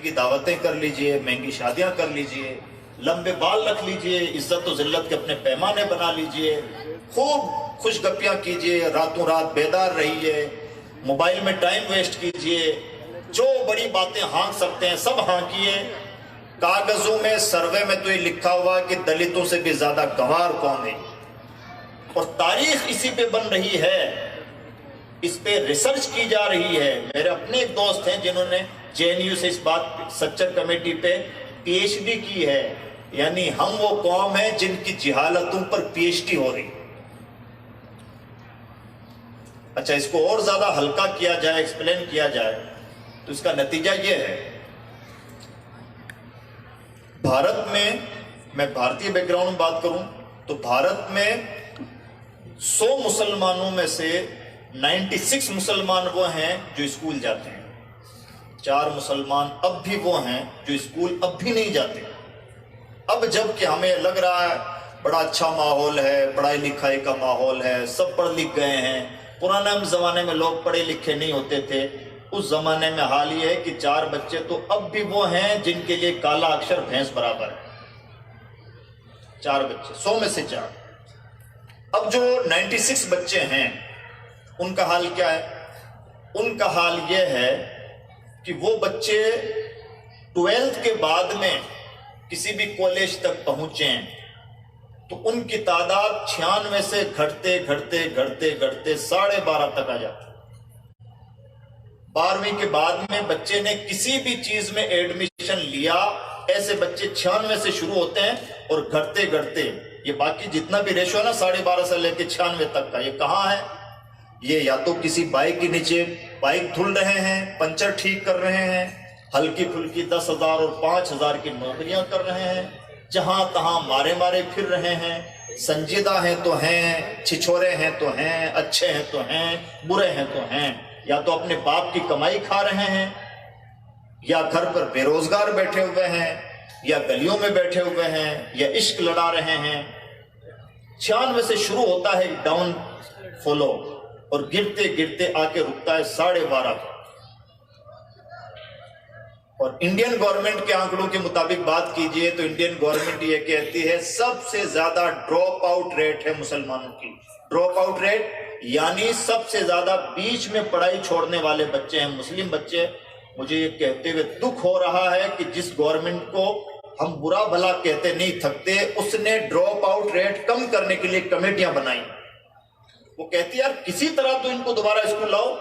کی دعوتیں کر لیجئے، مہنگی شادیاں کر لیجئے، لمبے بال رکھ لیجئے، عزت و ذلت کے اپنے پیمانے بنا لیجئے، خوب خوش گپیاں کیجئے، راتوں رات بیدار رہیے، موبائل میں ٹائم ویسٹ کیجئے، جو بڑی باتیں ہانک سکتے ہیں سب ہانکیے۔ کاغذوں میں سروے میں تو یہ لکھا ہوا کہ دلتوں سے بھی زیادہ گنوار قوم ہے، اور تاریخ اسی پہ بن رہی ہے، اس پہ ریسرچ کی جا رہی ہے۔ میرے اپنے ایک دوست ہیں جنہوں نے JNU سے اس بات سچر کمیٹی پہ PhD کی ہے، یعنی ہم وہ قوم ہیں جن کی جہالتوں پر PhD ہو رہی۔ اچھا، اس کو اور زیادہ ہلکا کیا جائے، ایکسپلین کیا جائے تو اس کا نتیجہ یہ ہے، بھارت میں بھارتی بیک گراؤنڈ میں بات کروں تو بھارت میں 100 مسلمانوں میں سے 96 مسلمان وہ ہیں جو اسکول جاتے ہیں، 4 مسلمان اب بھی وہ ہیں جو اسکول اب بھی نہیں جاتے۔ اب جب کہ ہمیں لگ رہا ہے بڑا اچھا ماحول ہے، پڑھائی لکھائی کا ماحول ہے، سب پڑھ لکھ گئے ہیں، پرانے زمانے میں لوگ پڑھے لکھے نہیں ہوتے تھے، اس زمانے میں حال یہ ہے کہ 4 بچے تو اب بھی وہ ہیں جن کے لیے کالا اکشر بھینس برابر ہے۔ 4 بچے 100 میں سے 4۔ اب جو 96 بچے ہیں ان کا حال کیا ہے؟ ان کا حال یہ ہے کہ وہ بچے 12th کے بعد میں کسی بھی کالج تک پہنچیں تو ان کی تعداد 96 سے گھٹتے 12.5 تک آ جاتی۔ 12ویں کے بعد میں بچے نے کسی بھی چیز میں ایڈمیشن لیا، ایسے بچے 96 سے شروع ہوتے ہیں اور گھٹتے یہ باقی جتنا بھی ریشو ہے نا 12.5 سے لے کے 96 تک کا، یہ کہاں ہے؟ یہ یا تو کسی بائک کے نیچے بائک دھل رہے ہیں، پنچر ٹھیک کر رہے ہیں، ہلکی پھلکی 10,000 اور 5,000 کی نوکریاں کر رہے ہیں، جہاں تہاں مارے پھر رہے ہیں، سنجیدہ ہیں تو ہیں، چھچورے ہیں تو ہیں، اچھے ہیں تو ہیں، برے ہیں تو ہیں، یا تو اپنے باپ کی کمائی کھا رہے ہیں، یا گھر پر بے روزگار بیٹھے ہوئے ہیں، یا گلیوں میں بیٹھے ہوئے ہیں، یا عشق لڑا رہے ہیں۔ 96 سے شروع ہوتا ہے ڈاؤن فالو اور گرتے آ کے رکتا ہے 12.5۔ اور انڈین گورنمنٹ کے آنکڑوں کے مطابق بات کیجئے تو انڈین گورنمنٹ یہ کہتی ہے سب سے زیادہ ڈراپ آؤٹ ریٹ ہے مسلمانوں کی۔ ڈراپ آؤٹ ریٹ یعنی سب سے زیادہ بیچ میں پڑھائی چھوڑنے والے بچے ہیں مسلم بچے۔ مجھے یہ کہتے ہوئے دکھ ہو رہا ہے کہ جس گورنمنٹ کو ہم برا بھلا کہتے نہیں تھکتے، اس نے ڈراپ آؤٹ ریٹ کم کرنے کے لیے کمیٹیاں بنائی۔ وہ کہتی ہے یار کسی طرح تو ان کو دوبارہ اسکول لاؤ،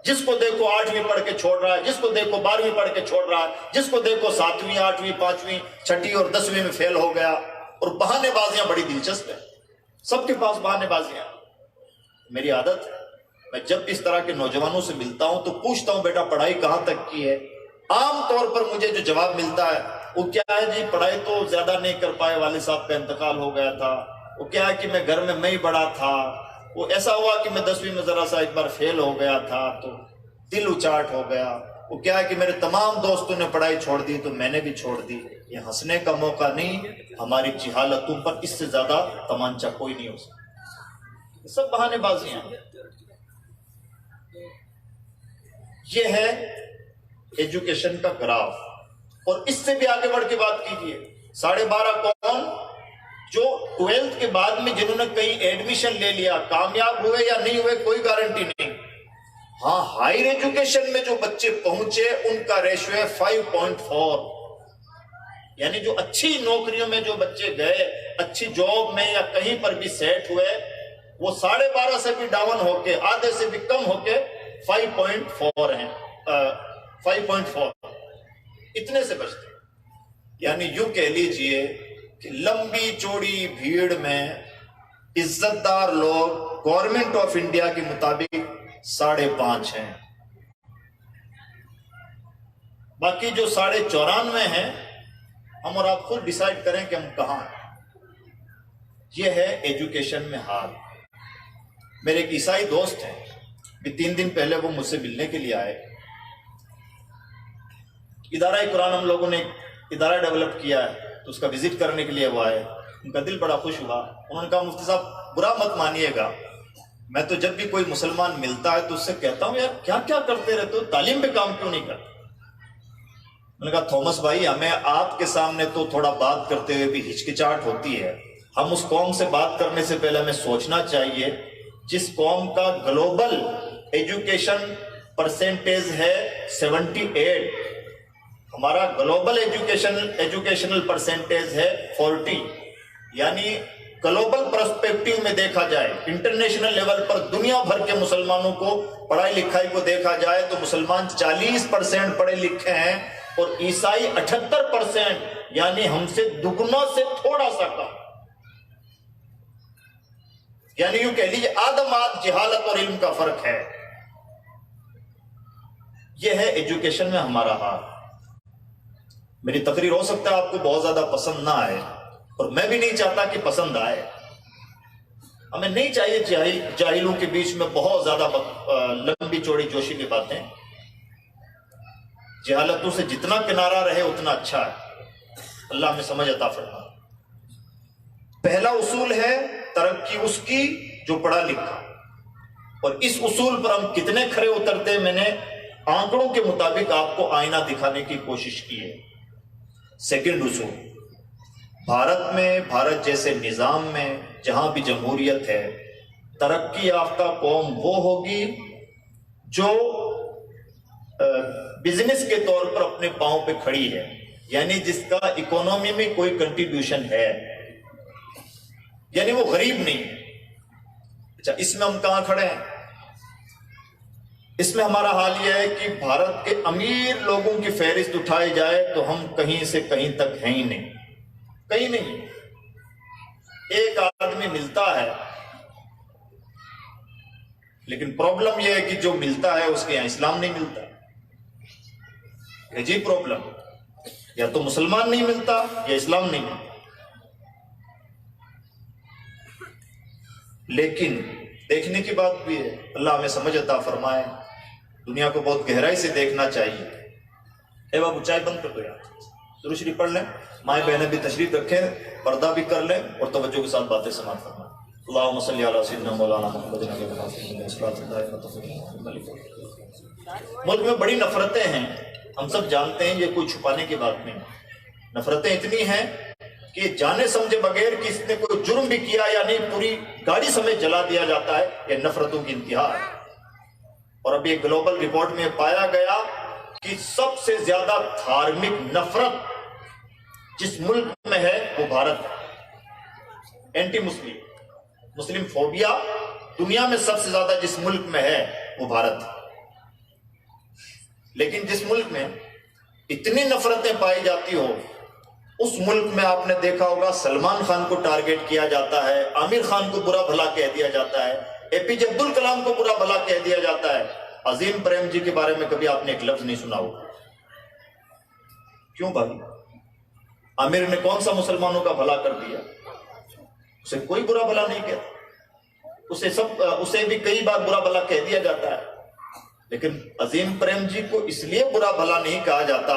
جس کو دیکھو 8ویں پڑھ کے چھوڑ رہا ہے، جس کو دیکھو 12ویں پڑھ کے چھوڑ رہا ہے، جس کو دیکھو 7ویں 8ویں 5ویں 6ٹھی اور 10ویں میں فیل ہو گیا۔ اور بہانے بازیاں بڑی دلچسپ ہیں، سب کے پاس بہانے بازیاں۔ میری عادت ہے میں جب اس طرح کے نوجوانوں سے ملتا ہوں تو پوچھتا ہوں بیٹا پڑھائی کہاں تک کی ہے؟ عام طور پر مجھے جو جواب ملتا ہے وہ کیا ہے، جی پڑھائی تو زیادہ نہیں کر پائے، والد صاحب کا انتقال ہو گیا تھا، وہ کیا ہے کہ میں گھر میں ہی بڑا تھا، وہ ایسا ہوا کہ میں 10ویں میں ذرا سا ایک بار فیل ہو گیا تھا تو دل اچاٹ ہو گیا، وہ کیا ہے کہ میرے تمام دوستوں نے پڑھائی چھوڑ دی تو میں نے بھی چھوڑ دی۔ یہ ہنسنے کا موقع نہیں، ہماری جہالتوں پر اس سے زیادہ تمانچہ کوئی نہیں ہو سکتا، سب بہانے بازیاں ہیں۔ یہ ہے ایجوکیشن کا گراف۔ اور اس سے بھی آگے بڑھ کے بات کیجئے، 12.5 کون جو 12th کے بعد میں جنہوں نے کہیں ایڈمیشن لے لیا، کامیاب ہوئے یا نہیں ہوئے کوئی گارنٹی نہیں۔ ہاں ہائر ایجوکیشن میں جو بچے پہنچے ان کا ریشو ہے 5.4، یعنی جو اچھی نوکریوں میں جو بچے گئے، اچھی جاب میں یا کہیں پر بھی سیٹ ہوئے، وہ 12.5 سے بھی ڈاؤن ہو کے، آدھے سے بھی کم ہو کے 5.4 ہیں، 5.4 اتنے سے بچتے ہیں۔ یعنی یوں کہہ لیجئے کہ لمبی چوڑی بھیڑ میں عزت دار لوگ گورنمنٹ آف انڈیا کے مطابق 5.5 ہیں، باقی جو 94.5 ہیں ہم اور آپ خود ڈیسائیڈ کریں کہ ہم کہاں ہیں۔ یہ ہے ایجوکیشن میں حال۔ میرے ایک عیسائی دوست ہیں، بھی 3 دن پہلے وہ مجھ سے ملنے کے لیے آئے۔ ادارہ قرآن ہم لوگوں نے ادارہ ڈیولپ کیا ہے تو اس کا وزٹ کرنے کے لیے وہ آئے، ان کا دل بڑا خوش ہوا۔ انہوں نے کہا مفتی صاحب برا مت مانیے گا، میں تو جب بھی کوئی مسلمان ملتا ہے تو اس سے کہتا ہوں یار کیا کیا کرتے رہتے ہو، تعلیم پہ کام کیوں نہیں کرتے؟ نے کہا تھامس بھائی ہمیں آپ کے سامنے تو تھوڑا بات کرتے ہوئے بھی ہچکچاہٹ ہوتی ہے، ہم اس قوم سے بات کرنے سے پہلے ہمیں سوچنا چاہیے جس قوم کا گلوبل ایجوکیشن پرسنٹیج ہے 78، ہمارا گلوبل ایجوکیشنل پرسنٹیج ہے 40، یعنی گلوبل پرسپیکٹیو میں دیکھا جائے، انٹرنیشنل لیول پر دنیا بھر کے مسلمانوں کو پڑھائی لکھائی کو دیکھا جائے تو مسلمان 40% پڑھے لکھے ہیں اور عیسائی 78%، یعنی ہم سے دگنا سے تھوڑا سا کم، یعنی یوں کہہ لیجیے آدم آدھ جہالت اور علم کا فرق ہے۔ یہ ہے ایجوکیشن میں ہمارا حال۔ میری تقریر ہو سکتا ہے آپ کو بہت زیادہ پسند نہ آئے، اور میں بھی نہیں چاہتا کہ پسند آئے، ہمیں نہیں چاہیے جاہلوں کے بیچ میں بہت زیادہ لمبی چوڑی جوشی کی باتیں، جہالتوں سے جتنا کنارہ رہے اتنا اچھا ہے، اللہ ہمیں سمجھ عطا فرمائے۔ پہلا اصول ہے ترقی اس کی جو پڑھا لکھا، اور اس اصول پر ہم کتنے کھرے اترتے میں نے آنکڑوں کے مطابق آپ کو آئینہ دکھانے کی کوشش کی ہے۔ سیکنڈ اصول، بھارت جیسے نظام میں جہاں بھی جمہوریت ہے، ترقی یافتہ قوم وہ ہوگی جو بزنس کے طور پر اپنے پاؤں پہ کھڑی ہے، یعنی جس کا اکانومی میں کوئی کنٹریبیوشن ہے، یعنی وہ غریب نہیں ہے۔ اچھا، اس میں ہم کہاں کھڑے ہیں؟ اس میں ہمارا حال یہ ہے کہ بھارت کے امیر لوگوں کی فہرست اٹھائی جائے تو ہم کہیں سے کہیں تک ہیں ہی نہیں، کہیں نہیں۔ ایک آدمی ملتا ہے، لیکن پرابلم یہ ہے کہ جو ملتا ہے اس کے یہاں اسلام نہیں ملتا، عجیب پرابلم، یا تو مسلمان نہیں ملتا یا اسلام نہیں ملتا۔ لیکن دیکھنے کی بات بھی ہے، اللہ ہمیں سمجھ عطا فرمائے، دنیا کو بہت گہرائی سے دیکھنا چاہیے۔ اے بابو چائے بند کر دو یار، درود شریف پڑھ لیں، مائیں بہنیں بھی تشریف رکھیں، پردہ بھی کر لیں اور توجہ کے ساتھ باتیں سماعت فرمائیں۔ اللہم صلی علی سیدنا مولانا محمد۔ ملک میں بڑی نفرتیں ہیں، ہم سب جانتے ہیں، یہ کوئی چھپانے کی بات نہیں۔ نفرتیں اتنی ہیں کہ جانے سمجھے بغیر کہ اس نے کوئی جرم بھی کیا یا نہیں، پوری گاڑی سمیت جلا دیا جاتا ہے، یہ نفرتوں کی انتہا ہے۔ اور اب یہ گلوبل رپورٹ میں پایا گیا کہ سب سے زیادہ دھارمک نفرت جس ملک میں ہے وہ بھارت ہے۔ اینٹی مسلم فوبیا دنیا میں سب سے زیادہ جس ملک میں ہے وہ بھارت ہے۔ لیکن جس ملک میں اتنی نفرتیں پائی جاتی ہو، اس ملک میں آپ نے دیکھا ہوگا سلمان خان کو ٹارگٹ کیا جاتا ہے، عامر خان کو برا بھلا کہہ دیا جاتا ہے، اے پی جے عبد الکلام کو برا بھلا کہہ دیا جاتا ہے۔ عظیم پریم جی کے بارے میں کبھی آپ نے ایک لفظ نہیں سنا ہوگا۔ کیوں بھائی؟ عامر نے کون سا مسلمانوں کا بھلا کر دیا؟ اسے کوئی برا بھلا نہیں کہتا، اسے بھی کئی بار برا بھلا کہہ دیا جاتا ہے، لیکن عظیم پریم جی کو اس لیے برا بھلا نہیں کہا جاتا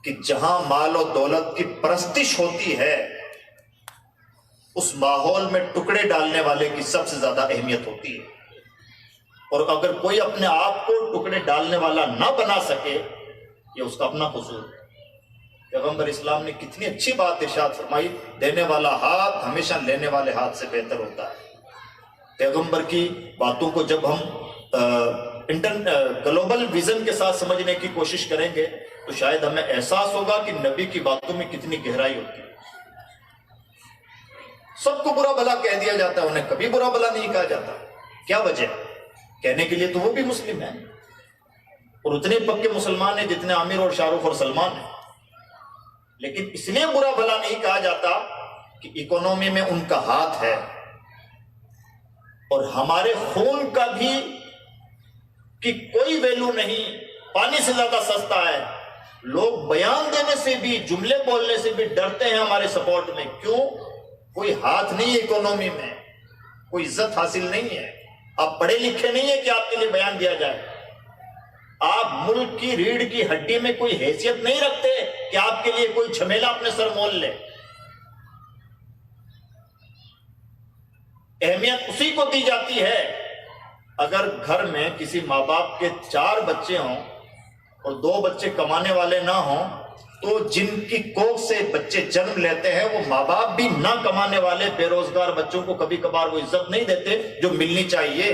کہ جہاں مال و دولت کی پرستش ہوتی ہے اس ماحول میں ٹکڑے ڈالنے والے کی سب سے زیادہ اہمیت ہوتی ہے، اور اگر کوئی اپنے آپ کو ٹکڑے ڈالنے والا نہ بنا سکے یہ اس کا اپنا قصور ہے۔ پیغمبر اسلام نے کتنی اچھی بات ارشاد فرمائی، دینے والا ہاتھ ہمیشہ لینے والے ہاتھ سے بہتر ہوتا ہے۔ پیغمبر کی باتوں کو جب ہم گلوبل ویژن کے ساتھ سمجھنے کی کوشش کریں گے تو شاید ہمیں احساس ہوگا کہ نبی کی باتوں میں کتنی گہرائی ہوتی ہے۔ سب کو برا بھلا کہہ دیا جاتا ہے، انہیں کبھی برا بھلا نہیں کہا جاتا۔ کیا وجہ؟ کہنے کے لیے تو وہ بھی مسلم ہیں اور اتنے پکے مسلمان ہیں جتنے عامر اور شاہ رخ اور سلمان ہیں، لیکن اس لیے برا بھلا نہیں کہا جاتا کہ اکانومی میں ان کا ہاتھ ہے، اور ہمارے خون کا بھی کہ کوئی ویلو نہیں، پانی سے زیادہ سستا ہے۔ لوگ بیان دینے سے بھی، جملے بولنے سے بھی ڈرتے ہیں ہمارے سپورٹ میں۔ کیوں؟ کوئی ہاتھ نہیں ہے اکانومی میں، کوئی عزت حاصل نہیں ہے، آپ پڑھے لکھے نہیں ہیں کہ آپ کے لیے بیان دیا جائے، آپ ملک کی ریڑھ کی ہڈی میں کوئی حیثیت نہیں رکھتے کہ آپ کے لیے کوئی جھمیلا اپنے سر مول لے۔ اہمیت اسی کو دی جاتی ہے اگر گھر میں کسی ماں باپ کے 4 بچے ہوں اور 2 بچے کمانے والے نہ ہوں تو جن کی کوکھ سے بچے جنم لیتے ہیں وہ ماں باپ بھی نہ کمانے والے بے روزگار بچوں کو کبھی کبھار وہ عزت نہیں دیتے جو ملنی چاہیے.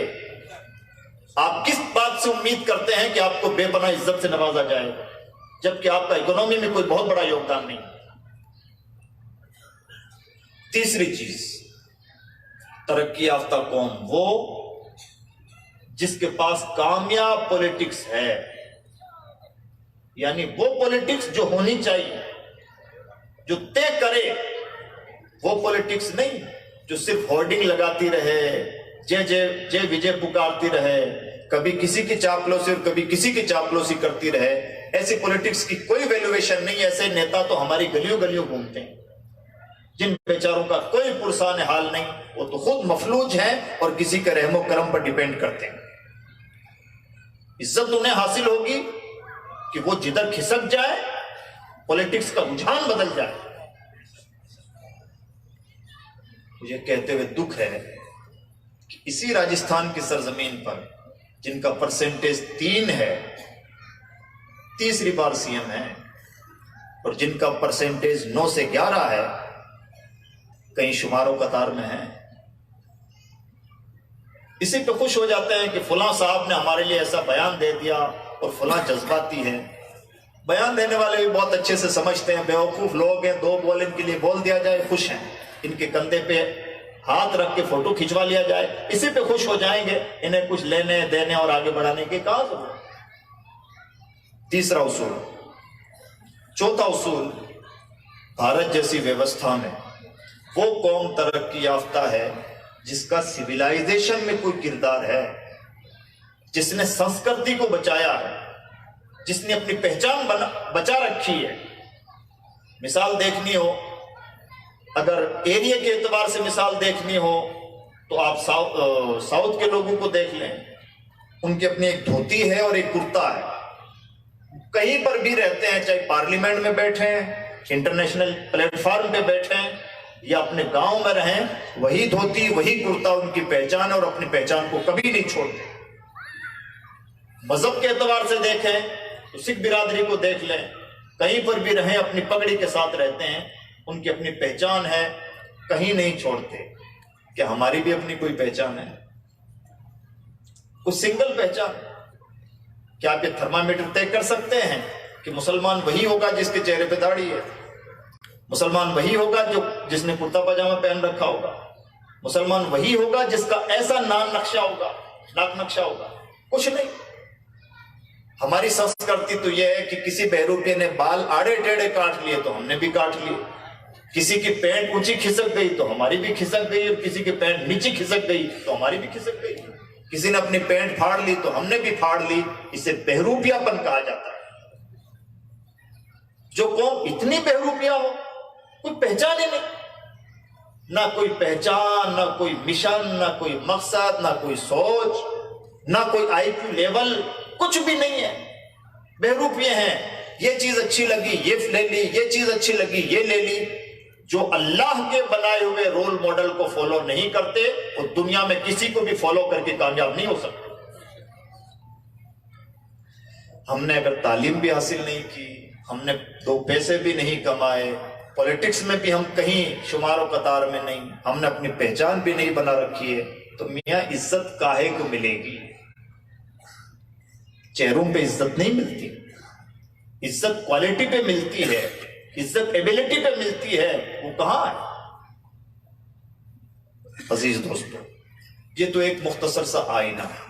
آپ کس بات سے امید کرتے ہیں کہ آپ کو بے پناہ عزت سے نوازا جائے گا جبکہ آپ کا اکنومی میں کوئی بہت بڑا یوگدان نہیں؟ تیسری چیز، ترقی یافتہ قوم وہ جس کے پاس کامیاب پولیٹکس ہے، یعنی وہ پولیٹکس جو ہونی چاہیے، جو طے کرے. وہ پولیٹکس نہیں جو صرف ہورڈنگ لگاتی رہے، جے وجے پکارتی رہے، کبھی کسی کی چاپلوسی اور کبھی کسی کی چاپلوسی کرتی رہے. ایسی پولیٹکس کی کوئی ویلیویشن نہیں. ایسے نیتا تو ہماری گلیوں گلیوں گھومتے ہیں جن بیچاروں کا کوئی پرسان حال نہیں. وہ تو خود مفلوج ہیں اور کسی کے رحم و کرم پر ڈیپینڈ کرتے ہیں. عزت انہیں حاصل ہوگی کہ وہ جدھر کھسک جائے پولیٹکس کا رجحان بدل جائے. مجھے کہتے ہوئے دکھ ہے کہ اسی راجستھان کی سرزمین پر جن کا پرسنٹیج 3 ہے، تیسری بار سی ایم ہے، اور جن کا پرسنٹیج 9 سے 11 ہے، کہیں شمار و قطار میں ہیں. اسی پہ خوش ہو جاتے ہیں کہ فلاں صاحب نے ہمارے لیے ایسا بیان دے دیا اور فلاں جذباتی ہے. بیان دینے والے بھی بہت اچھے سے سمجھتے ہیں، بیوقوف لوگ ہیں، 2 بول ان کے لیے بول دیا جائے خوش ہیں. ان کے کندھے پہ ہاتھ رکھ کے فوٹو کھنچوا لیا جائے، اسی پہ خوش ہو جائیں گے. انہیں کچھ لینے دینے اور آگے بڑھانے کی کہاں ضرورت. تیسرا اصول. چوتھا اصول، بھارت جیسی ویوستھا میں وہ قوم ترقی یافتہ ہے جس کا سویلائزیشن میں کوئی کردار ہے، جس نے سنسکرتی کو بچایا ہے، جس نے اپنی پہچان بچا رکھی ہے. مثال دیکھنی ہو، اگر ایریا کے اعتبار سے مثال دیکھنی ہو تو آپ ساؤتھ کے لوگوں کو دیکھ لیں. ان کی اپنی ایک دھوتی ہے اور ایک کرتا ہے. کہیں پر بھی رہتے ہیں، چاہے پارلیمنٹ میں بیٹھے ہیں، انٹرنیشنل پلیٹ فارم پہ بیٹھے ہیں یا اپنے گاؤں میں رہیں، وہی دھوتی وہی کرتا ان کی پہچان ہے اور اپنی پہچان کو کبھی نہیں چھوڑتے. مذہب کے اعتبار سے دیکھیں تو سکھ برادری کو دیکھ لیں، کہیں پر بھی رہیں اپنی پگڑی کے ساتھ رہتے ہیں، ان کی اپنی پہچان ہے، کہیں نہیں چھوڑتے. کہ ہماری بھی اپنی کوئی پہچان ہے؟ کوئی سنگل پہچان؟ کیا آپ یہ تھرمامیٹر طے کر سکتے ہیں کہ مسلمان وہی ہوگا جس کے چہرے پہ داڑھی ہے؟ مسلمان وہی ہوگا جس نے کرتا پاجامہ پہن رکھا ہوگا؟ مسلمان وہی ہوگا جس کا ایسا ناک نقشہ ہوگا؟ کچھ نہیں. ہماری سنسکرتی تو یہ ہے کہ کسی بہروپیے نے بال آڑے ٹیڑھے کاٹ لیے تو ہم نے بھی کاٹ لیے، کسی کی پینٹ اونچی کھسک گئی تو ہماری بھی کھسک گئی، اور کسی کی پینٹ نیچی کھسک گئی تو ہماری بھی کھسک گئی. کسی نے اپنی پینٹ پھاڑ لی تو ہم نے بھی پھاڑ لی. اسے بہروپیہ پن کہا جاتا ہے. جو قوم اتنی بہروپیہ ہو، کوئی پہچان ہی نہیں، نہ کوئی پہچان، نہ کوئی مشن، نہ کوئی مقصد، نہ کوئی سوچ، نہ کوئی آئی کیو لیول، کچھ بھی نہیں ہے. بہروپیے ہیں. یہ چیز اچھی لگی یہ لے لی، یہ چیز اچھی لگی یہ لے لی. جو اللہ کے بنائے ہوئے رول ماڈل کو فالو نہیں کرتے وہ دنیا میں کسی کو بھی فالو کر کے کامیاب نہیں ہو سکتے. ہم نے اگر تعلیم بھی حاصل نہیں کی، ہم نے 2 پیسے بھی نہیں کمائے، پولیٹکس میں بھی ہم کہیں شمار و قطار میں نہیں، ہم نے اپنی پہچان بھی نہیں بنا رکھی ہے، تو میاں عزت کاہے کو ملے گی؟ چہروں پہ عزت نہیں ملتی. عزت کوالٹی پہ ملتی ہے، عزت ایبلٹی پہ ملتی ہے. وہ کہاں ہے؟ عزیز دوستو، یہ تو ایک مختصر سا آئینہ ہے.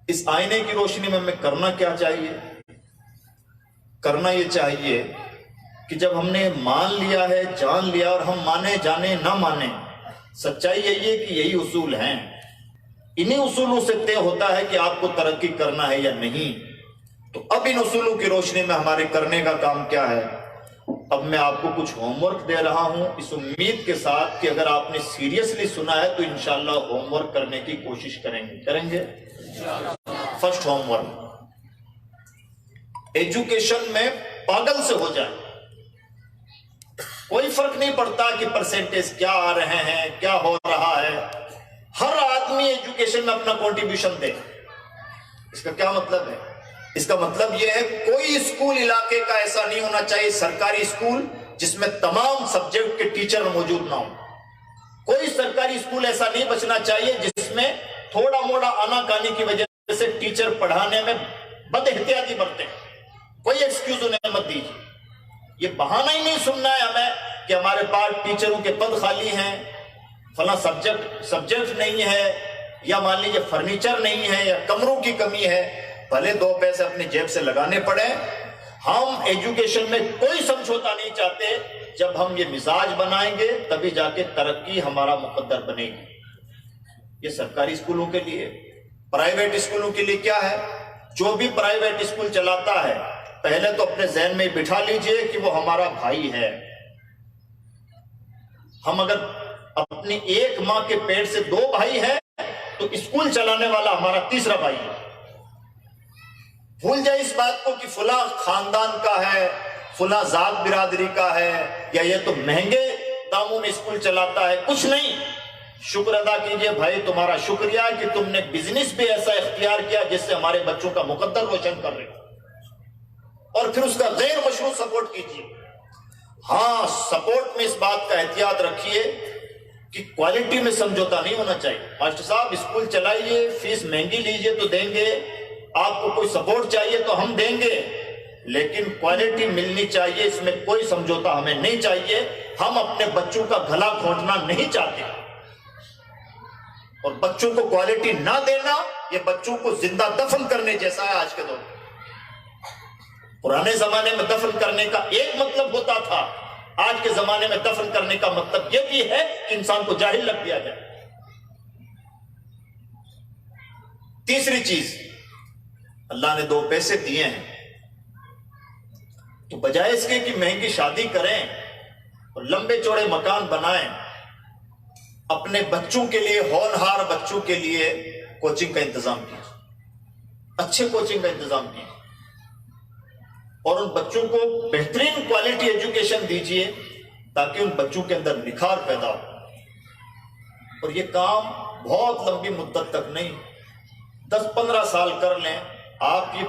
اس آئینے کی روشنی میں ہمیں کرنا کیا چاہیے؟ کرنا یہ چاہیے کہ جب ہم نے مان لیا ہے، جان لیا، اور ہم مانے جانے نہ مانے، سچائی یہی ہے کہ یہی اصول ہیں. انہی اصولوں سے طے ہوتا ہے کہ آپ کو ترقی کرنا ہے یا نہیں. تو اب ان اصولوں کی روشنی میں ہمارے کرنے کا کام کیا ہے؟ اب میں آپ کو کچھ ہوم ورک دے رہا ہوں، اس امید کے ساتھ کہ اگر آپ نے سیریسلی سنا ہے تو انشاءاللہ ہوم ورک کرنے کی کوشش کریں گے. فرسٹ ہوم ورک، ایجوکیشن میں پاگل سے ہو جائے. کوئی فرق نہیں پڑتا کہ پرسنٹیج کیا آ رہے ہیں، کیا ہو رہا ہے. ہر آدمی ایجوکیشن میں اپنا کنٹریبیوشن دے. اس کا کیا مطلب ہے؟ اس کا مطلب یہ ہے کوئی اسکول علاقے کا ایسا نہیں ہونا چاہیے سرکاری اسکول جس میں تمام سبجیکٹ کے ٹیچر موجود نہ ہوں. کوئی سرکاری اسکول ایسا نہیں بچنا چاہیے جس میں تھوڑا موڑا آنا کانی کی وجہ سے ٹیچر پڑھانے میں بد احتیاطی برتے ہیں. کوئی ایکسکیوز انہیں مت دیجیے. یہ بہانہ ہی نہیں سننا ہے ہمیں کہ ہمارے پاس ٹیچروں کے پد خالی ہیں، فلاں سبجیکٹ نہیں ہے، یا مان لیجیے فرنیچر نہیں ہے، یا کمروں کی کمی ہے. بھلے 2 پیسے اپنی جیب سے لگانے پڑے، ہم ایجوکیشن میں کوئی سمجھوتا نہیں چاہتے. جب ہم یہ مزاج بنائیں گے تبھی جا کے ترقی ہمارا مقدر بنے گی. یہ سرکاری اسکولوں کے لیے. پرائیویٹ اسکولوں کے لیے کیا ہے؟ جو بھی پرائیویٹ اسکول چلاتا ہے پہلے تو اپنے ذہن میں بٹھا لیجئے کہ وہ ہمارا بھائی ہے. ہم اگر اپنی ایک ماں کے پیٹ سے 2 بھائی ہیں تو اسکول چلانے والا ہمارا تیسرا بھائی ہے. بھول جائے اس بات کو کہ فلاں خاندان کا ہے، فلاں ذات برادری کا ہے، یا یہ تو مہنگے داموں میں اسکول چلاتا ہے. کچھ نہیں. شکر ادا کیجئے بھائی، تمہارا شکریہ کہ تم نے بزنس بھی ایسا اختیار کیا جس سے ہمارے بچوں کا مقدر روشن کر رہے ہو، اور پھر اس کا غیر مشروط سپورٹ کیجئے. ہاں، سپورٹ میں اس بات کا احتیاط رکھیے کہ کوالٹی میں سمجھوتا نہیں ہونا چاہیے. ماسٹر صاحب اسکول چلائیے، فیس مہنگی لیجئے تو دیں گے، آپ کو کوئی سپورٹ چاہیے تو ہم دیں گے، لیکن کوالٹی ملنی چاہیے، اس میں کوئی سمجھوتا ہمیں نہیں چاہیے. ہم اپنے بچوں کا گلا گھونٹنا نہیں چاہتے، اور بچوں کو کوالٹی نہ دینا یہ بچوں کو زندہ دفن کرنے جیسا ہے. آج کے دور میں پرانے زمانے میں دفن کرنے کا ایک مطلب ہوتا تھا، آج کے زمانے میں دفن کرنے کا مطلب یہ بھی ہے کہ انسان کو جاہل لگ دیا جائے. تیسری چیز، اللہ نے 2 پیسے دیے ہیں تو بجائے اس کے کہ مہنگی شادی کریں اور لمبے چوڑے مکان بنائیں، اپنے بچوں کے لیے، ہونہار بچوں کے لیے کوچنگ کا انتظام کیا، اچھے کوچنگ کا انتظام کیا، اور ان بچوں کو بہترین کوالٹی ایجوکیشن دیجیے تاکہ ان بچوں کے اندر نکھار پیدا ہو. اور یہ کام بہت لمبی مدت تک نہیں، 10-15 سال کر لیں، آپ یہ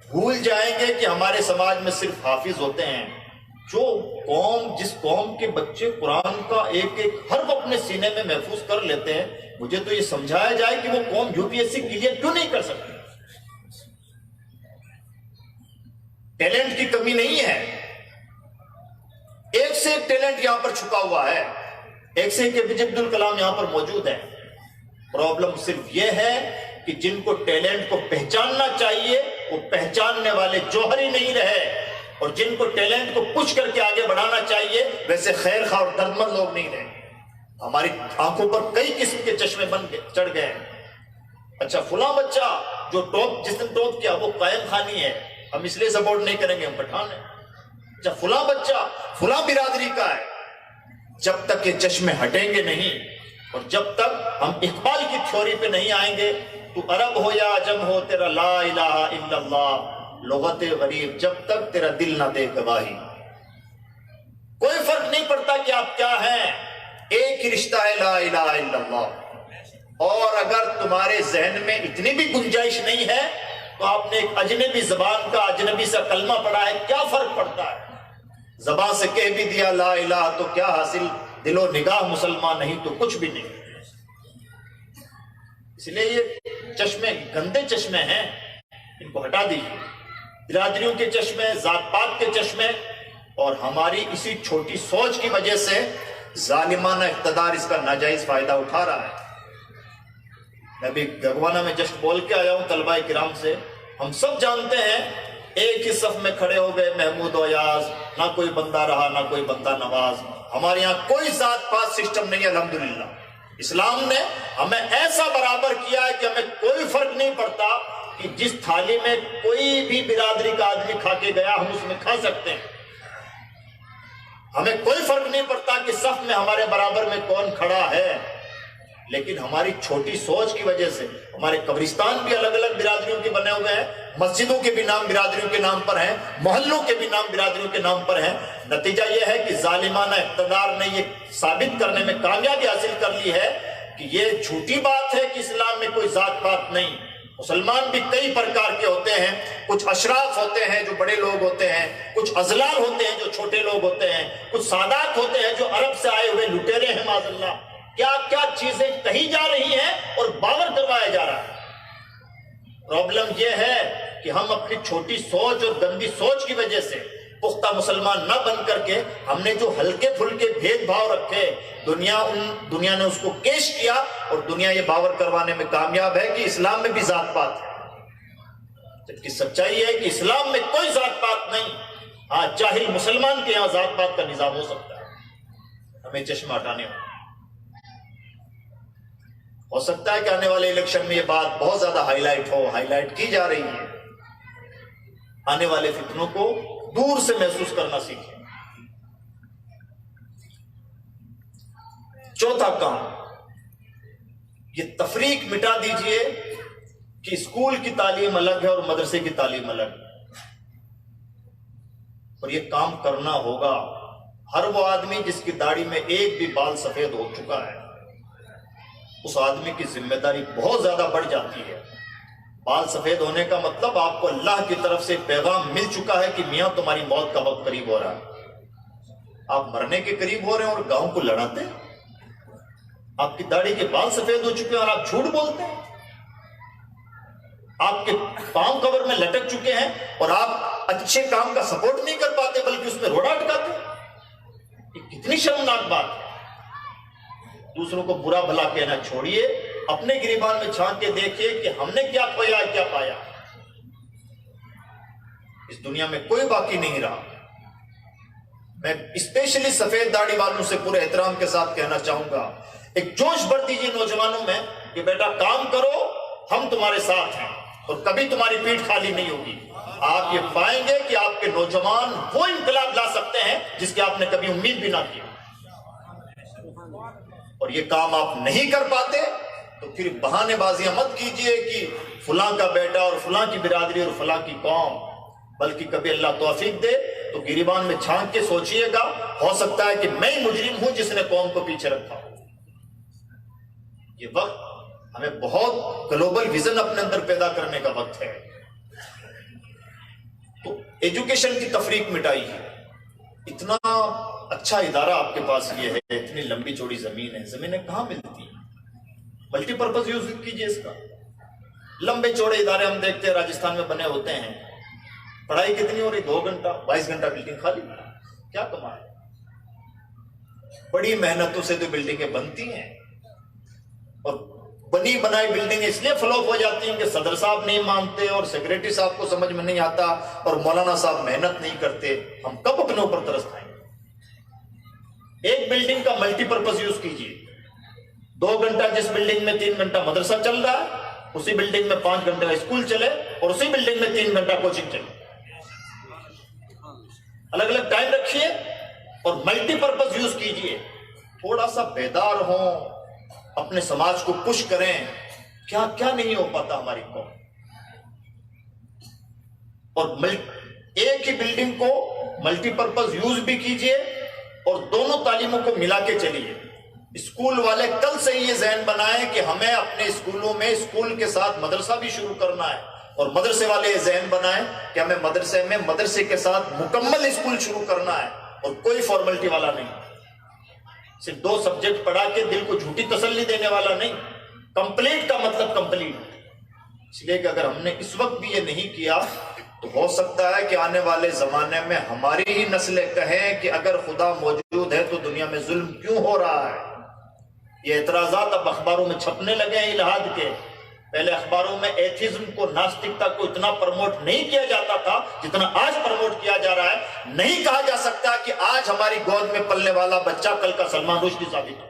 بھول جائیں گے کہ ہمارے سماج میں صرف حافظ ہوتے ہیں. جس قوم کے بچے قرآن کا ایک حرف اپنے سینے میں محفوظ کر لیتے ہیں، مجھے تو یہ سمجھایا جائے کہ وہ قوم UPSC کلیئر کیوں نہیں کر سکتی. ٹیلنٹ کی کمی نہیں ہے، ایک سے ایک ٹیلنٹ یہاں پر چھپا ہوا ہے، ایک سے ایک APJ عبد الکلام یہاں پر موجود ہے. پرابلم صرف یہ ہے کہ جن کو ٹیلنٹ کو پہچاننا چاہیے وہ پہچاننے والے جوہر ہی نہیں رہے، اور جن کو ٹیلنٹ کو پش کر کے آگے بڑھانا چاہیے ویسے خیر خواہ اور دردمند لوگ نہیں رہے. ہماری آنکھوں پر کئی قسم کے چشمے چڑھ گئے ہیں. اچھا، فلاں بچہ جو جس نے ٹاپ کیا وہ قائم خانی ہے، ہم اس لیے سپورٹ نہیں کریں گے، ہم پٹھان ہیں. اچھا، فلاں بچہ فلاں برادری کا ہے، جب تک یہ چشمے ہٹیں گے نہیں، اور جب تک ہم اقبال کی تھیوری پہ نہیں آئیں گے، تو عرب ہو یا عجم ہو، تیرا لا الہ الا اللہ لغت غریب، جب تک تیرا دل نہ دے گواہی. کوئی فرق نہیں پڑتا کہ آپ کیا ہیں، ایک ہی رشتہ ہے، لا الہ الا اللہ. اور اگر تمہارے ذہن میں اتنی بھی گنجائش نہیں ہے تو آپ نے ایک اجنبی زبان کا اجنبی سا کلمہ پڑھا ہے، کیا فرق پڑتا ہے؟ زبان سے کہہ بھی دیا لا الہ تو کیا حاصل، دل و نگاہ مسلمان نہیں تو کچھ بھی نہیں. اس لیے یہ چشمے گندے چشمے ہیں، ان کو ہٹا دیجیے. برادریوں کے چشمے، ذات پات کے چشمے، اور ہماری اسی چھوٹی سوچ کی وجہ سے ظالمانہ اقتدار اس کا ناجائز فائدہ اٹھا رہا ہے. میں بھی گگوانا میں جسٹ بول کے آیا ہوں طلباء کرام سے. ہم سب جانتے ہیں ایک ہی صف میں کھڑے ہو گئے محمود و ایاز، نہ کوئی بندہ رہا نہ کوئی بندہ نواز. ہمارے یہاں کوئی ذات پات سسٹم نہیں ہے. الحمدللہ اسلام نے ہمیں ایسا برابر کیا ہے کہ ہمیں کوئی فرق نہیں پڑتا کہ جس تھالی میں کوئی بھی برادری کا آدمی کھا کے گیا ہم اس میں کھا سکتے ہیں. ہمیں کوئی فرق نہیں پڑتا کہ صف میں ہمارے برابر میں کون کھڑا ہے. لیکن ہماری چھوٹی سوچ کی وجہ سے ہمارے قبرستان بھی الگ الگ برادریوں کے بنے ہوئے ہیں، مسجدوں کے بھی نام برادریوں کے نام پر ہیں، محلوں کے بھی نام برادریوں کے نام پر ہیں. نتیجہ یہ ہے کہ ظالمانہ اقتدار نے یہ ثابت کرنے میں کامیابی حاصل کر لی ہے کہ یہ جھوٹی بات ہے کہ اسلام میں کوئی ذات پات نہیں. مسلمان بھی کئی پرکار کے ہوتے ہیں، کچھ اشراف ہوتے ہیں جو بڑے لوگ ہوتے ہیں، کچھ ازلال ہوتے ہیں جو چھوٹے لوگ ہوتے ہیں، کچھ سادات ہوتے ہیں جو عرب سے آئے ہوئے لٹیرے ہیں معاذ اللہ۔ کیا کیا چیزیں کہی جا رہی ہیں اور باور کروایا جا رہا ہے۔ پرابلم یہ ہے کہ ہم اپنی چھوٹی سوچ اور گندی سوچ کی وجہ سے پختہ مسلمان نہ بن کر کے ہم نے جو ہلکے پھلکے بھید بھاؤ رکھے، دنیا نے اس کو کیش کیا، اور دنیا یہ باور کروانے میں کامیاب ہے کہ اسلام میں بھی ذات پات ہے، جبکہ سچائی ہے کہ اسلام میں کوئی ذات پات نہیں۔ ہاں، جاہل مسلمان کے یہاں ذات پات کا نظام ہو سکتا ہے، ہمیں چشمہ ہٹانے ہو سکتا ہے کہ آنے والے الیکشن میں یہ بات بہت زیادہ ہائی لائٹ کی جا رہی ہے۔ آنے والے فتنوں کو دور سے محسوس کرنا سیکھیں۔ چوتھا کام، یہ تفریق مٹا دیجئے کہ اسکول کی تعلیم الگ ہے اور مدرسے کی تعلیم الگ ہے، اور یہ کام کرنا ہوگا۔ ہر وہ آدمی جس کی داڑھی میں ایک بھی بال سفید ہو چکا ہے، اس آدمی کی ذمہ داری بہت زیادہ بڑھ جاتی ہے۔ بال سفید ہونے کا مطلب آپ کو اللہ کی طرف سے پیغام مل چکا ہے کہ میاں تمہاری موت کا وقت قریب ہو رہا ہے، آپ مرنے کے قریب ہو رہے ہیں اور گاؤں کو لڑاتے ہیں۔ آپ کی داڑھی کے بال سفید ہو چکے ہیں اور آپ جھوٹ بولتے ہیں۔ آپ کے پاؤں قبر میں لٹک چکے ہیں اور آپ اچھے کام کا سپورٹ نہیں کر پاتے بلکہ اس میں روڑا اٹکاتے ہیں۔ یہ کتنی شرمناک بات ہے۔ دوسروں کو برا بھلا کہنا چھوڑیے، اپنے گریبان میں جھانک کے دیکھیے کہ ہم نے کیا کھویا کیا پایا۔ اس دنیا میں کوئی باقی نہیں رہا۔ میں اسپیشلی سفید داڑھی والوں سے پورے احترام کے ساتھ کہنا چاہوں گا، ایک جوش بھر دیجیے نوجوانوں میں کہ بیٹا کام کرو، ہم تمہارے ساتھ ہیں اور کبھی تمہاری پیٹھ خالی نہیں ہوگی۔ آپ یہ پائیں گے کہ آپ کے نوجوان وہ انقلاب لا سکتے ہیں جس کی آپ نے کبھی امید بھی نہ کی، اور یہ کام آپ نہیں کر پاتے تو پھر بہانے بازیاں مت کیجئے کہ فلاں کا بیٹا اور فلاں کی برادری اور فلاں کی قوم، بلکہ کبھی اللہ توفیق دے تو گریبان میں جھانک کے سوچئے گا، ہو سکتا ہے کہ میں ہی مجرم ہوں جس نے قوم کو پیچھے رکھا ہوں۔ یہ وقت ہمیں بہت گلوبل ویژن اپنے اندر پیدا کرنے کا وقت ہے۔ تو ایجوکیشن کی تفریق مٹائی ہے۔ اتنا اچھا ادارہ آپ کے پاس یہ ہے، اتنی لمبی چوڑی زمین ہے، زمینیں کہاں ملتی ہیں؟ ملٹی پرپز یوز کیجئے اس کا۔ لمبے چوڑے ادارے ہم دیکھتے ہیں راجستھان میں بنے ہوتے ہیں، پڑھائی کتنی ہو رہی؟ 2 گھنٹہ 22 گھنٹہ بلڈنگ خالی، کیا کمائے؟ بڑی محنتوں سے تو بلڈنگیں بنتی ہیں، اور بنی بنائی بلڈنگیں اس لیے فلوپ ہو جاتی ہیں کہ صدر صاحب نہیں مانتے اور سیکریٹری صاحب کو سمجھ میں نہیں آتا اور مولانا صاحب محنت نہیں کرتے۔ ہم کب اپنے اوپر ترس کھائیں گے؟ ایک بلڈنگ کا ملٹی پرپز یوز کیجیے۔ 2 گھنٹہ جس بلڈنگ میں 3 گھنٹہ مدرسہ چل رہا ہے، اسی بلڈنگ میں 5 گھنٹہ اسکول چلے، اور اسی بلڈنگ میں 3 گھنٹہ کوچنگ چلے۔ الگ الگ ٹائم رکھیے اور ملٹی پرپز یوز کیجیے۔ تھوڑا سا بیدار ہوں، اپنے سماج کو پش کریں۔ کیا کیا نہیں ہو پاتا ہماری قوم، اور ایک ہی بلڈنگ کو ملٹی پرپز یوز بھی کیجیے اور دونوں تعلیموں کو ملا کے چلیے۔ اسکول والے کل سے یہ ذہن بنائیں کہ ہمیں اپنے اسکولوں میں اسکول کے ساتھ مدرسہ بھی شروع کرنا ہے، اور مدرسے والے یہ ذہن بنائیں کہ ہمیں مدرسے میں مدرسے کے ساتھ مکمل اسکول شروع کرنا ہے، اور کوئی فارملٹی والا نہیں، صرف 2 سبجیکٹ پڑھا کے دل کو جھوٹی تسلی دینے والا نہیں۔ کمپلیٹ کا مطلب کمپلیٹ، اس لیے کہ اگر ہم نے اس وقت بھی یہ نہیں کیا تو ہو سکتا ہے کہ آنے والے زمانے میں ہماری ہی نسلیں کہیں کہ اگر خدا موجود ہے تو دنیا میں ظلم کیوں ہو رہا ہے۔ یہ اعتراضات اب اخباروں میں چھپنے لگے ہیں الہاد کے۔ پہلے اخباروں میں ایتھیزم کو، ناستکتا کو اتنا پروموٹ نہیں کیا جاتا تھا جتنا آج پروموٹ کیا جا رہا ہے۔ نہیں کہا جا سکتا کہ آج ہماری گود میں پلنے والا بچہ کل کا سلمان رشدی ثابت ہو۔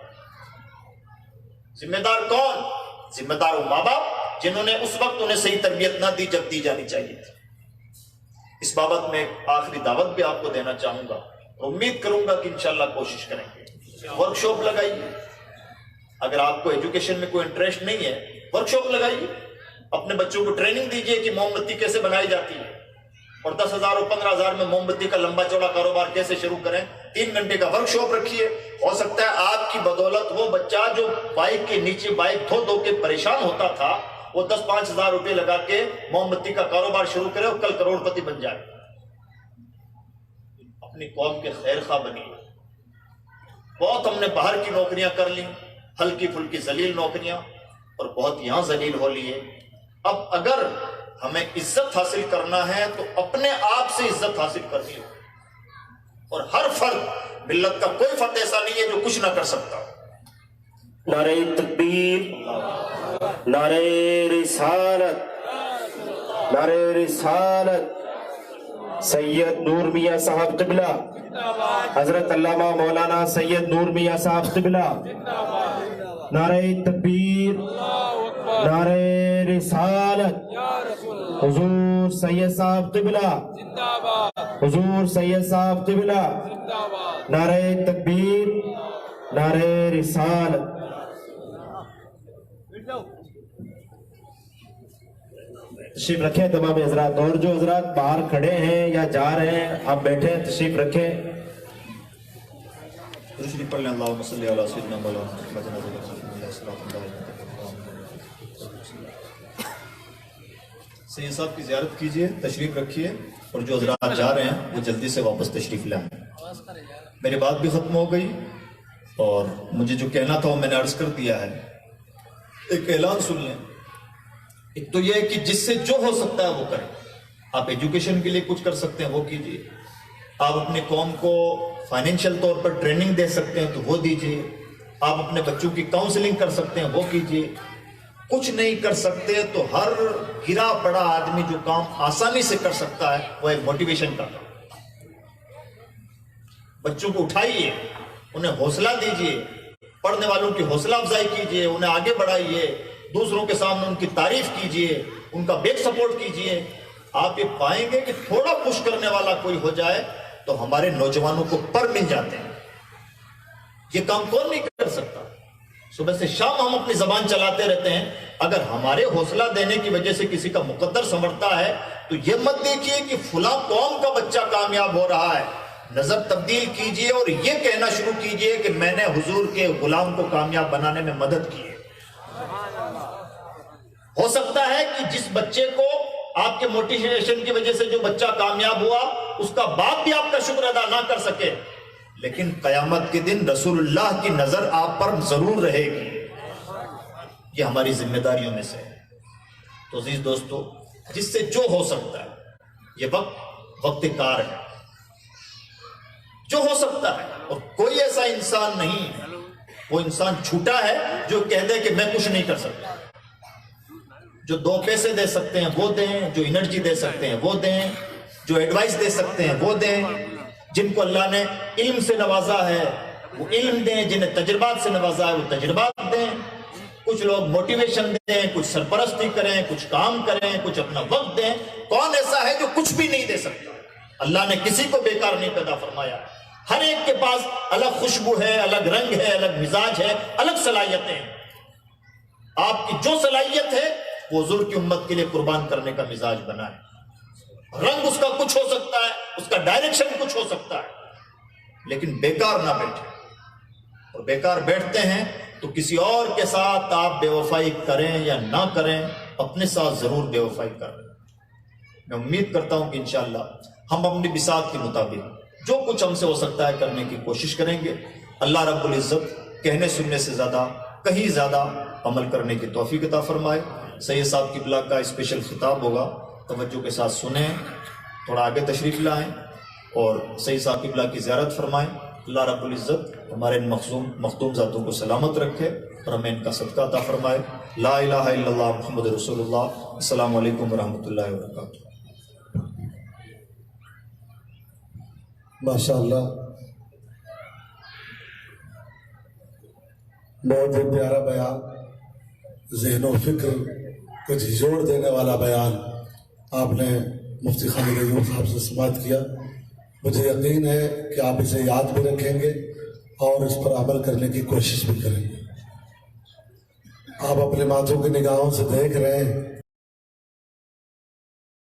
ذمہ دار کون؟ ذمہ دار وہ ماں باپ جنہوں نے اس وقت انہیں صحیح تربیت نہ دی جب دی جانی چاہیے تھی۔ اس بابت میں ایک آخری دعوت بھی آپ کو دینا چاہوں گا، امید کروں گا کہ انشاءاللہ کوشش کریں گے۔ ورکشاپ لگائیے، اگر آپ کو ایجوکیشن میں کوئی انٹرسٹ نہیں ہے ورکشاپ لگائیے، اپنے بچوں کو ٹریننگ دیجیے کہ موم بتی کیسے بنائی جاتی ہے، اور 10,000 اور 15,000 میں موم بتی کا لمبا چوڑا کاروبار کیسے شروع کریں۔ 3 گھنٹے کا ورکشاپ رکھیے۔ ہو سکتا ہے آپ کی بدولت وہ بچہ جو بائک کے نیچے بائک دھو دھو کے پریشان ہوتا تھا، وہ 10-5 ہزار روپے لگا کے موم بتی کا کاروبار شروع کرے اور کل کروڑپتی بن جائے. اپنی قوم کے خیر خواہ بنیے. بہت ہم نے باہر کی نوکریاں کر لی، ہلکی پھلکی ذلیل نوکریاں، اور بہت یہاں ذلیل ہو لیے. اب اگر ہمیں عزت حاصل کرنا ہے تو اپنے آپ سے عزت حاصل کرنی ہو. اور ہر فرد، ملت کا کوئی فرد ایسا نہیں ہے جو کچھ نہ کر سکتا. نعرہ تکبیر، نعرہ رسالت، نعرہ رسالت. سید نور میاں صاحب قبلہ، حضرت علامہ مولانا سید نور میاں صاحب قبلہ. نعرہ تکبیر، نعرہ رسالت. حضور سید صاحب قبلہ، حضور سید صاحب قبلہ. نعرہ تکبیر، نعرہ رسالت. تشریف رکھیں تمام حضرات، اور جو حضرات باہر کھڑے ہیں یا جا رہے ہیں آپ بیٹھے ہیں، تشریف رکھیں. تشریف پڑھ لیں. اللہم صلی علی سیدنا مولانا سید صاحب کی زیارت کیجئے، تشریف رکھیے، اور جو حضرات جا رہے ہیں وہ جلدی سے واپس تشریف لائیں. میری بات بھی ختم ہو گئی، اور مجھے جو کہنا تھا وہ میں نے عرض کر دیا ہے. ایک اعلان سن لیں. ایک تو یہ ہے کہ جس سے جو ہو سکتا ہے وہ کریں. آپ ایجوکیشن کے لیے کچھ کر سکتے ہیں وہ کیجئے. آپ اپنے قوم کو فائنینشیل طور پر ٹریننگ دے سکتے ہیں تو وہ دیجئے. آپ اپنے بچوں کی کاؤنسلنگ کر سکتے ہیں وہ کیجئے. کچھ نہیں کر سکتے تو ہر گرا پڑا آدمی جو کام آسانی سے کر سکتا ہے وہ ایک موٹیویشن کا کام. بچوں کو اٹھائیے، انہیں حوصلہ دیجئے، پڑھنے والوں کی حوصلہ افزائی کیجئے، انہیں آگے بڑھائیے، دوسروں کے سامنے ان کی تعریف کیجئے، ان کا بیک سپورٹ کیجئے. آپ یہ پائیں گے کہ تھوڑا پش کرنے والا کوئی ہو جائے تو ہمارے نوجوانوں کو پر مل جاتے ہیں. یہ کام کون نہیں کر سکتا؟ صبح سے شام ہم اپنی زبان چلاتے رہتے ہیں. اگر ہمارے حوصلہ دینے کی وجہ سے کسی کا مقدر سنورتا ہے تو یہ مت دیکھیے کہ فلاں قوم کا بچہ کامیاب ہو رہا ہے. نظر تبدیل کیجئے اور یہ کہنا شروع کیجئے کہ میں نے حضور کے غلام کو کامیاب بنانے میں مدد کی ہے. ہو سکتا ہے کہ جس بچے کو آپ کے موٹیویشن کی وجہ سے جو بچہ کامیاب ہوا اس کا باپ بھی آپ کا شکر ادا نہ کر سکے، لیکن قیامت کے دن رسول اللہ کی نظر آپ پر ضرور رہے گی. یہ ہماری ذمہ داریوں میں سے ہے. تو عزیز دوستو، جس سے جو ہو سکتا ہے، یہ وقت کار ہے، جو ہو سکتا ہے. اور کوئی ایسا انسان نہیں، وہ انسان چھوٹا ہے جو کہہ دے کہ میں کچھ نہیں کر سکتا. جو 2 پیسے دے سکتے ہیں وہ دیں، جو انرجی دے سکتے ہیں وہ دیں، جو ایڈوائس دے سکتے ہیں وہ دیں. جن کو اللہ نے علم سے نوازا ہے وہ علم دیں، جنہیں تجربات سے نوازا ہے وہ تجربات دیں. کچھ لوگ موٹیویشن دیں، کچھ سرپرستی کریں، کچھ کام کریں، کچھ اپنا وقت دیں. کون ایسا ہے جو کچھ بھی نہیں دے سکتا؟ اللہ نے کسی کو بیکار نہیں پیدا فرمایا. ہر ایک کے پاس الگ خوشبو ہے، الگ رنگ ہے، الگ مزاج ہے، الگ صلاحیتیں ہیں. آپ کی جو صلاحیت ہے وہ حضور کی امت کے لیے قربان کرنے کا مزاج بنا ہے. رنگ اس کا کچھ ہو سکتا ہے، اس کا ڈائریکشن کچھ ہو سکتا ہے، لیکن بیکار نہ بیٹھے. اور بیکار بیٹھتے ہیں تو کسی اور کے ساتھ آپ بے وفائی کریں یا نہ کریں، اپنے ساتھ ضرور بے وفائی کریں. میں امید کرتا ہوں کہ انشاءاللہ ہم اپنی بساط کے مطابق جو کچھ ہم سے ہو سکتا ہے کرنے کی کوشش کریں گے. اللہ رب العزت کہنے سننے سے زیادہ، کہیں زیادہ عمل کرنے کی توفیق عطا فرمائے. سید صاحب قبلہ کا اسپیشل خطاب ہوگا، توجہ کے ساتھ سنیں، تھوڑا آگے تشریف لائیں اور سید صاحب قبلہ کی زیارت فرمائیں. اللہ رب العزت ہمارے ان مخدوم ذاتوں کو سلامت رکھے اور ہمیں ان کا صدقہ عطا فرمائے. لا الہ الا اللہ محمد رسول اللہ. السلام علیکم ورحمۃ اللہ وبرکاتہ. ماشاءاللہ، بہت ہی پیارا بیان، ذہن و فکر کو جھنجھوڑ دینے والا بیان آپ نے مفتی خالد ایوب صاحب سے سماعت کیا. مجھے یقین ہے کہ آپ اسے یاد بھی رکھیں گے اور اس پر عمل کرنے کی کوشش بھی کریں گے. آپ اپنے ماتھوں کی نگاہوں سے دیکھ رہے ہیں